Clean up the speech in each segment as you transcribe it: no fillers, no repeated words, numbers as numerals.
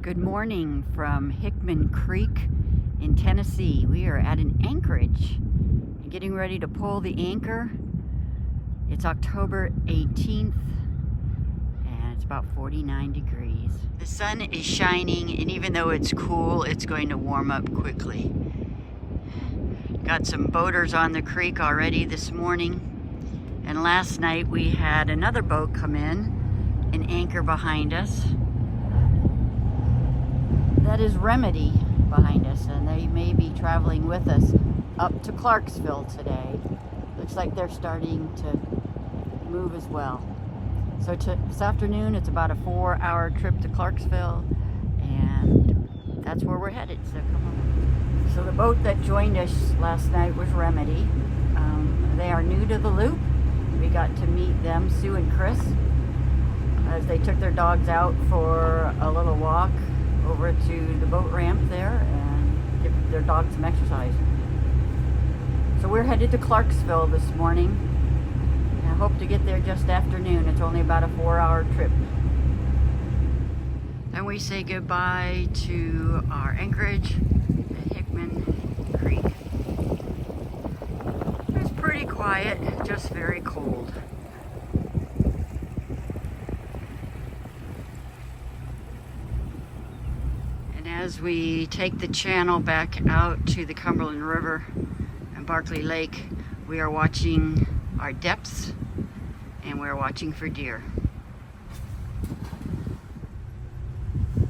Good morning from Hickman Creek in Tennessee. We are at an anchorage and getting ready to pull the anchor. It's October 18th and it's about 49 degrees. The sun is shining, and even though it's cool, it's going to warm up quickly. Got some boaters on the creek already this morning, and last night we had another boat come in and anchor behind us. That is Remedy behind us, and they may be traveling with us up to Clarksville today. Looks like they're starting to move as well. So this afternoon it's about a 4-hour trip to Clarksville, and that's where we're headed, so come on. So the boat that joined us last night was Remedy. They are new to the loop. We got to meet them, Sue and Chris, as they took their dogs out for a little walk over to the boat ramp there and give their dogs some exercise. So we're headed to Clarksville this morning. I hope to get there just afternoon. It's only about a 4-hour trip. Then we say goodbye to our anchorage at Hickman Creek. It's pretty quiet, just very cold. As we take the channel back out to the Cumberland River and Barkley Lake, we are watching our depths and we're watching for deer.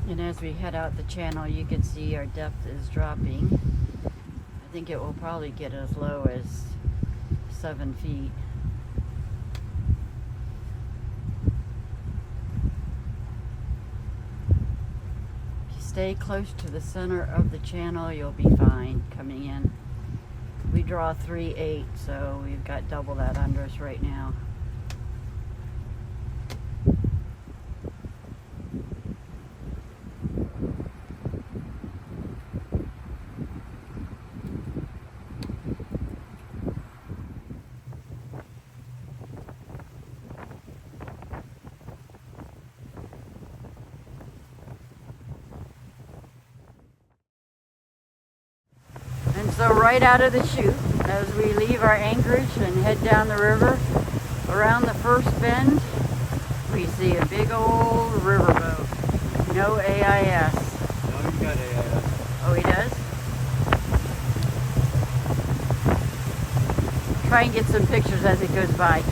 And as we head out the channel, you can see our depth is dropping. I think it will probably get as low as 7 feet. Stay close to the center of the channel, you'll be fine coming in. We draw 3/8, so we've got double that under us right now. So right out of the chute, as we leave our anchorage and head down the river, around the first bend, we see a big old riverboat. No AIS. No, he's got AIS. Oh, he does? Try and get some pictures as it goes by.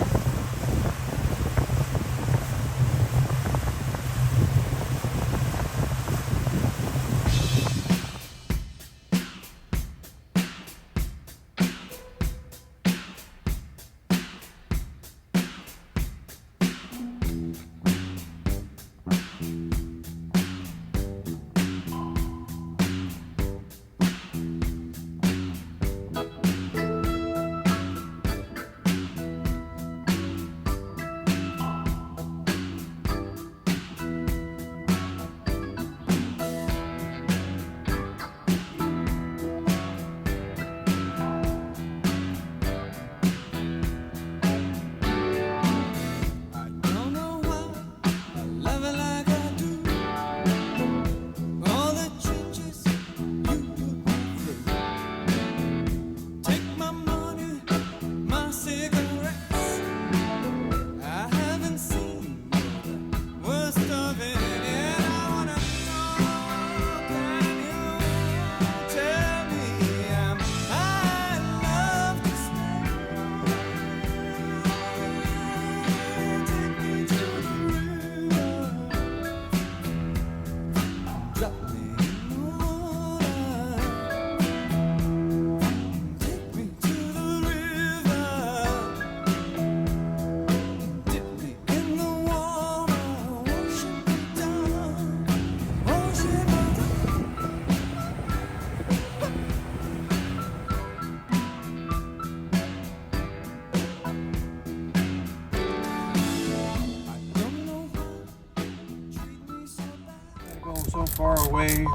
So far away.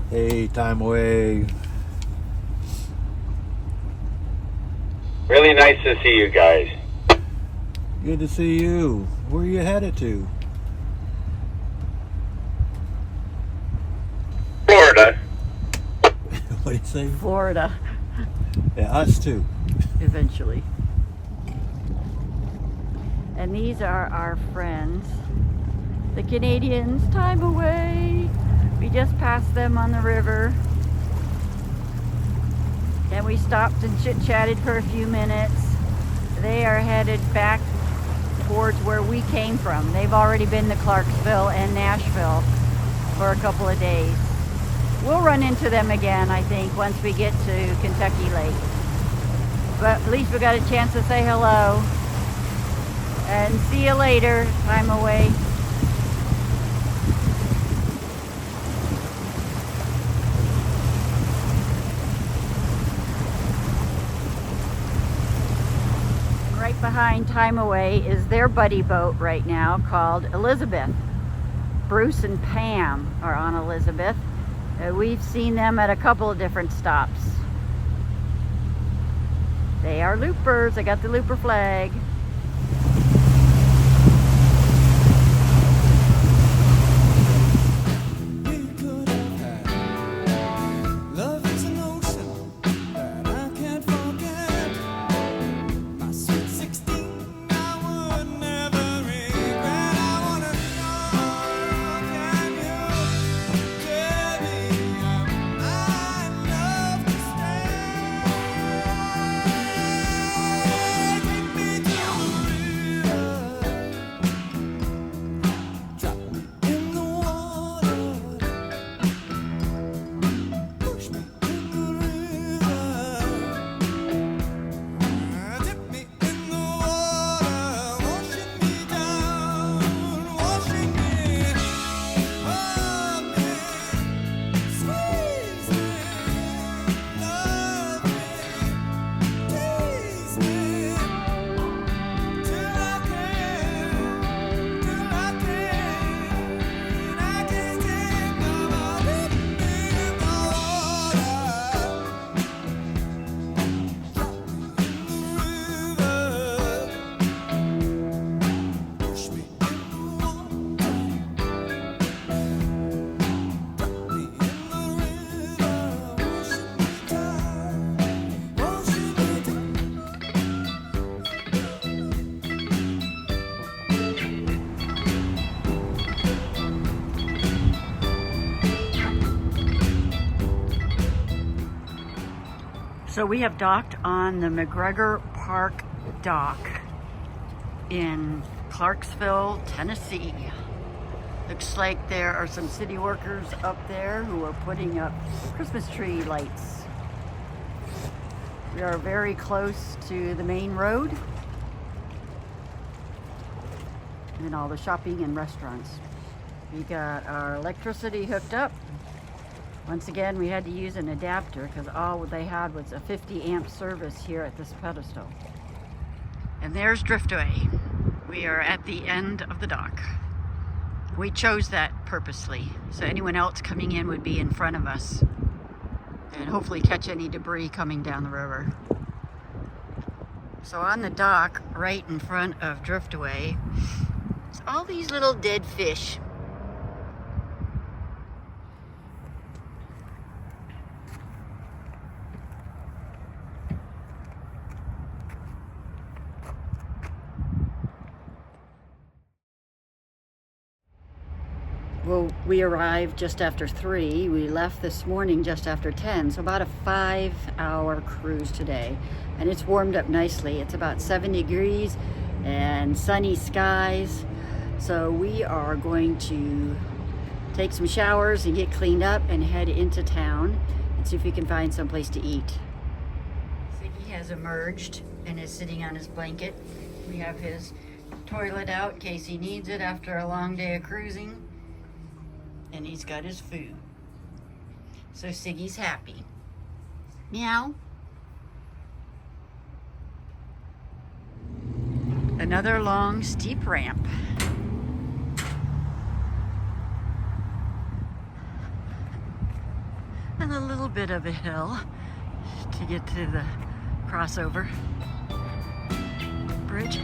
Hey, Thyme Away. Really nice to see you guys. Good to see you. Where are you headed to? What do you say? Florida, Yeah, us too. eventually. And these are our friends, the Canadians, Thyme Away. We just passed them on the river. And we stopped and chit-chatted for a few minutes. They are headed back towards where we came from. They've already been to Clarksville and Nashville for a couple of days. We'll run into them again, I think, once we get to Kentucky Lake. But at least we got a chance to say hello. And see you later, Thyme Away. Right behind Thyme Away is their buddy boat right now called Elizabeth. Bruce and Pam are on Elizabeth. We've seen them at a couple of different stops. They are loopers. I got the looper flag. So we have docked on the McGregor Park dock in Clarksville, Tennessee. Looks like there are some city workers up there who are putting up Christmas tree lights. We are very close to the main road and all the shopping and restaurants. We got our electricity hooked up. Once again, we had to use an adapter because all they had was a 50 amp service here at this pedestal. And there's Driftway. We are at the end of the dock. We chose that purposely, so anyone else coming in would be in front of us and hopefully catch any debris coming down the river. So on the dock, right in front of Driftway, is all these little dead fish. Well, we arrived just after 3. We left this morning just after 10, so about a 5-hour cruise today. And it's warmed up nicely. It's about 70 degrees and sunny skies. So we are going to take some showers and get cleaned up and head into town and see if we can find some place to eat. Ziggy has emerged and is sitting on his blanket. We have his toilet out in case he needs it after a long day of cruising. And he's got his food. So Siggy's happy. Meow. Another long, steep ramp. And a little bit of a hill to get to the crossover bridge.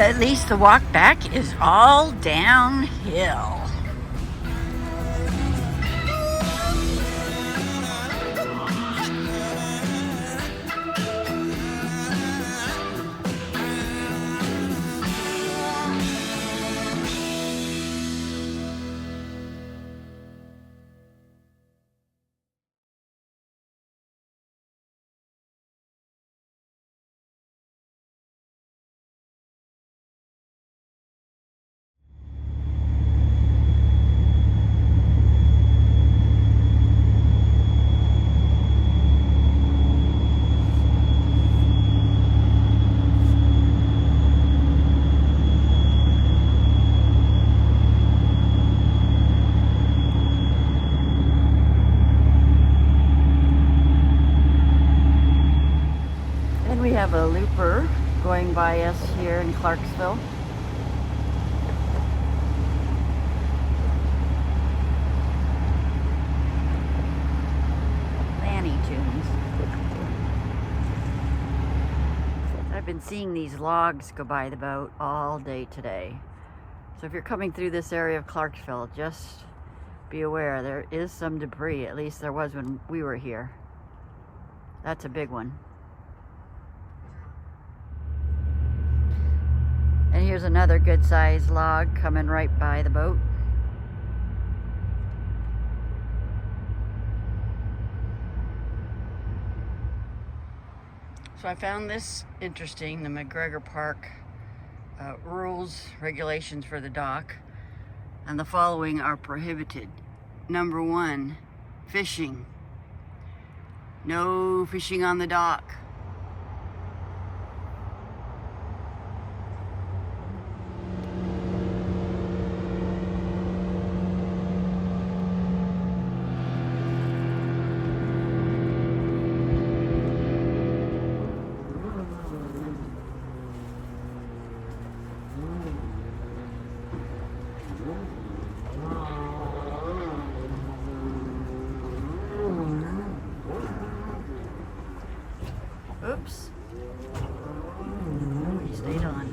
At least the walk back is all downhill. We have a looper going by us here in Clarksville. Lanny tunes. I've been seeing these logs go by the boat all day today. So if you're coming through this area of Clarksville, just be aware there is some debris. At least there was when we were here. That's a big one. And here's another good sized log coming right by the boat. So I found this interesting, the McGregor Park rules, regulations for the dock. And the following are prohibited. Number 1, fishing. No fishing on the dock. Oops. He stayed on.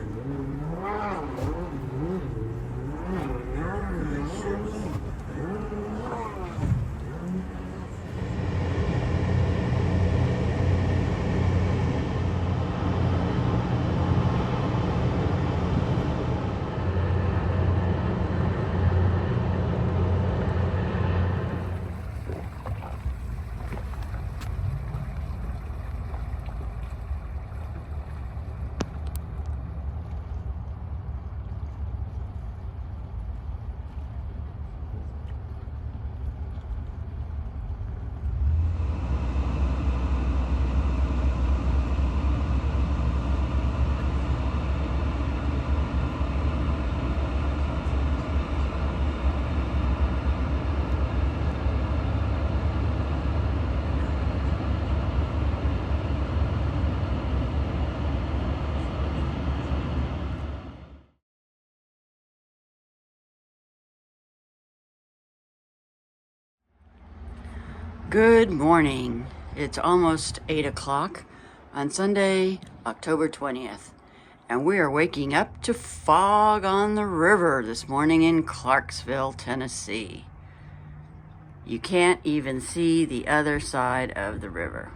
Good morning. It's almost 8 o'clock on Sunday, October 20th, and we are waking up to fog on the river this morning in Clarksville, Tennessee. You can't even see the other side of the river.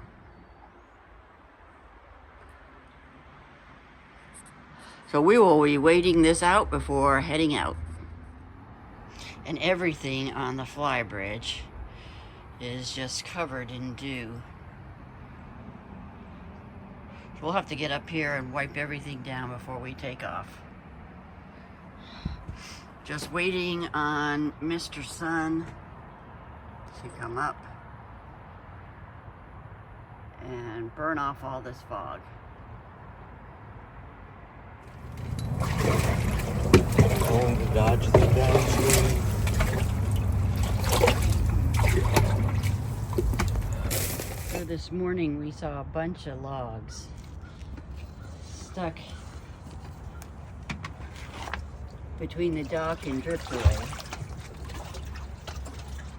So we will be waiting this out before heading out. And everything on the fly bridge is just covered in dew. So we'll have to get up here and wipe everything down before we take off. Just waiting on Mr. Sun to come up and burn off all this fog. Going to dodge the downstream. So this morning we saw a bunch of logs stuck between the dock and Driftway.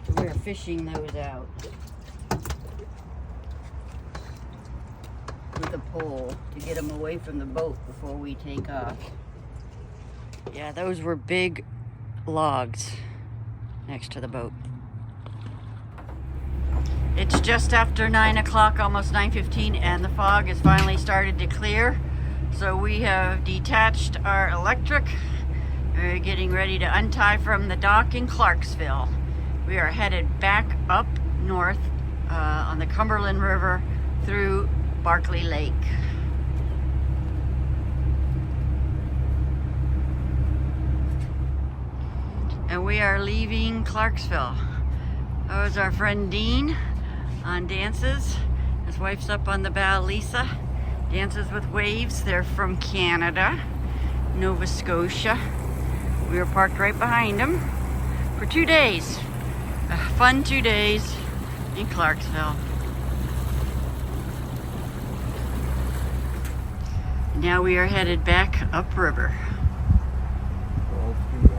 So we're fishing those out with a pole to get them away from the boat before we take off. Yeah, those were big logs next to the boat. It's just after 9 o'clock, almost 9:15, and the fog has finally started to clear. So we have detached our electric. We're getting ready to untie from the dock in Clarksville. We are headed back up north on the Cumberland River through Barkley Lake. And we are leaving Clarksville. That was our friend Dean on dances. His wife's up on the bow, Lisa. Dances with Waves. They're from Canada, Nova Scotia. We were parked right behind them for 2 days. A fun 2 days in Clarksville. Now we are headed back upriver. 12 p.m.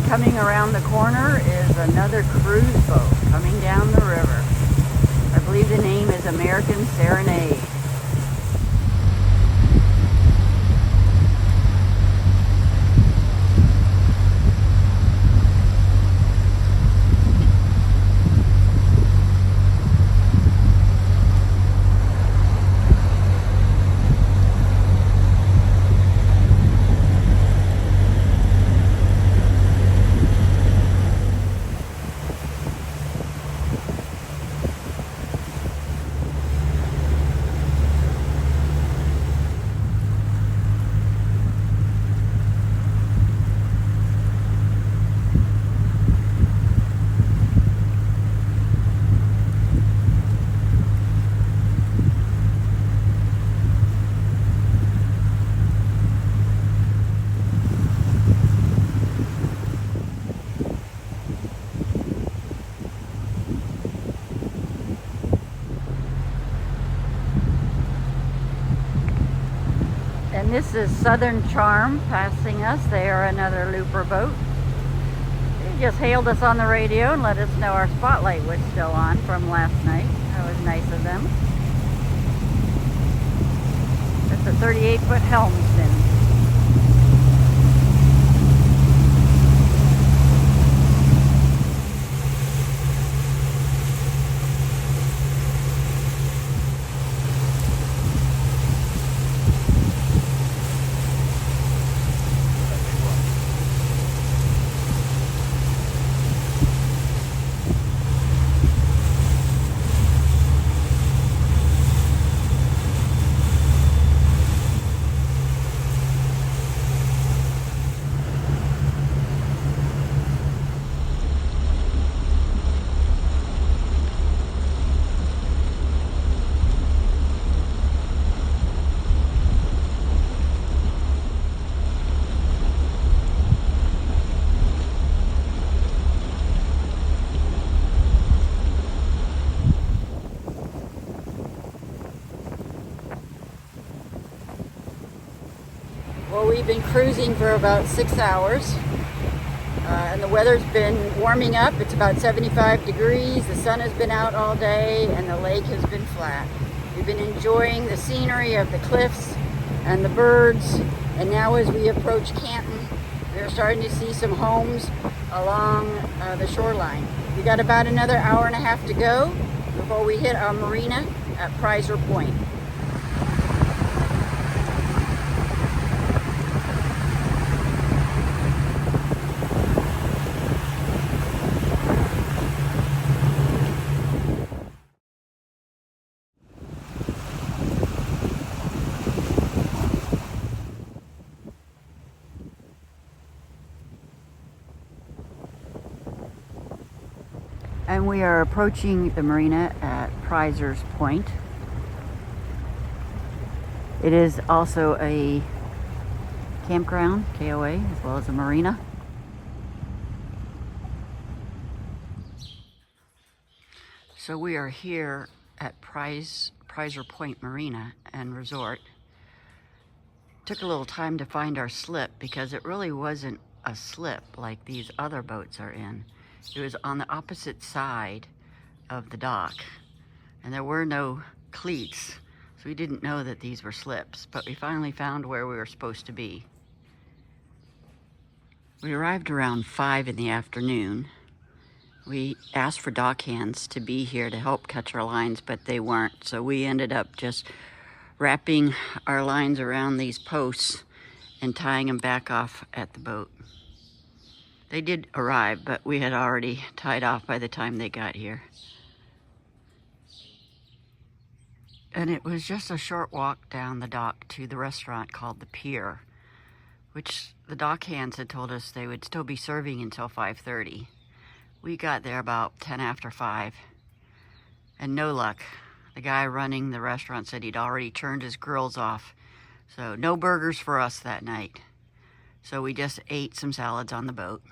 Coming around the corner is another cruise boat coming down the river. I believe the name is American Serenade. And this is Southern Charm passing us. They are another looper boat. They just hailed us on the radio and let us know our spotlight was still on from last night. That was nice of them. That's a 38-foot Helmsman. Well, we've been cruising for about 6 hours, and the weather's been warming up. It's about 75 degrees. The sun has been out all day, and the lake has been flat. We've been enjoying the scenery of the cliffs and the birds, and now as we approach Canton, we're starting to see some homes along the shoreline. We got about another hour and a half to go before we hit our marina at Prizer Point. And we are approaching the marina at Prizer's Point. It is also a campground, KOA, as well as a marina. So we are here at Prizer Point Marina and Resort. Took a little time to find our slip because it really wasn't a slip like these other boats are in. It was on the opposite side of the dock, and there were no cleats, so we didn't know that these were slips, but we finally found where we were supposed to be. We arrived around 5 in the afternoon. We asked for dock hands to be here to help catch our lines, but they weren't, so we ended up just wrapping our lines around these posts and tying them back off at the boat. They did arrive, but we had already tied off by the time they got here. And it was just a short walk down the dock to the restaurant called the Pier, which the dock hands had told us they would still be serving until 5:30. We got there about 10 after 5, and no luck. The guy running the restaurant said he'd already turned his grills off, so no burgers for us that night. So we just ate some salads on the boat.